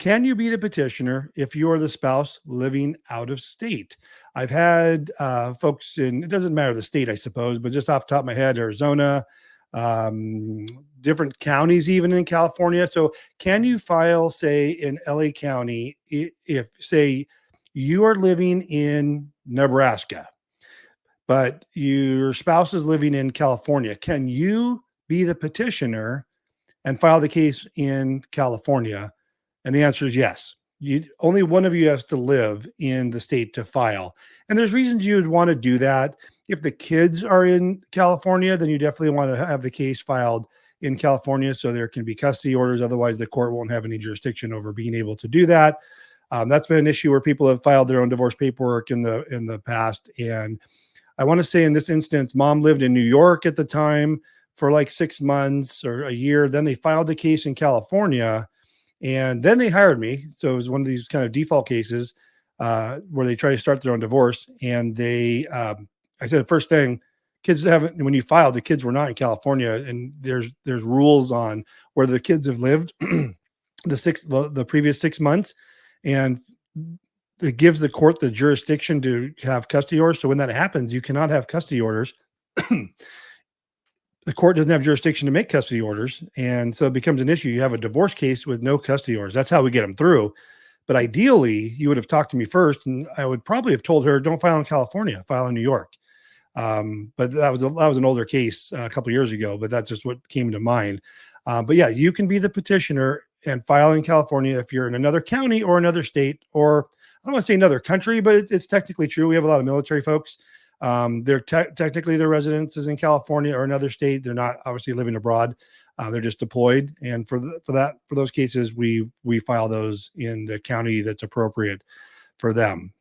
can you be the petitioner if you are the spouse living out of state? I've had folks in, it doesn't matter the state, I suppose, but just off the top of my head, Arizona, different counties, even in California. So can you file, say, in LA County, if, say, you are living in Nebraska, but your spouse is living in California? Can you be the petitioner and file the case in California? And the answer is yes. Only one of you has to live in the state to file. And there's reasons you would want to do that. If the kids are in California, then you definitely want to have the case filed in California so there can be custody orders. Otherwise, the court won't have any jurisdiction over being able to do that. That's been an issue where people have filed their own divorce paperwork in the past. And I want to say in this instance, mom lived in New York at the time for like 6 months or a year. Then they filed the case in California, and then they hired me. So it was one of these kind of default cases where they try to start their own divorce. And they, I said, the first thing, kids haven't, when you filed, the kids were not in California. And there's rules on where the kids have lived the previous 6 months. And it gives the court the jurisdiction to have custody orders. So when that happens, you cannot have custody orders. The court doesn't have jurisdiction to make custody orders. And so it becomes an issue. You have a divorce case with no custody orders. That's how we get them through. But ideally, you would have talked to me first, and I would probably have told her, don't file in California, file in New York. But that was an older case a couple of years ago, but that's just what came to mind. But yeah, you can be the petitioner and file in California if you're in another county or another state, or I don't want to say another country, but it's technically true. We have a lot of military folks. They're technically their residence is in California or another state. They're not obviously living abroad. They're just deployed. And for those cases, we file those in the county that's appropriate for them.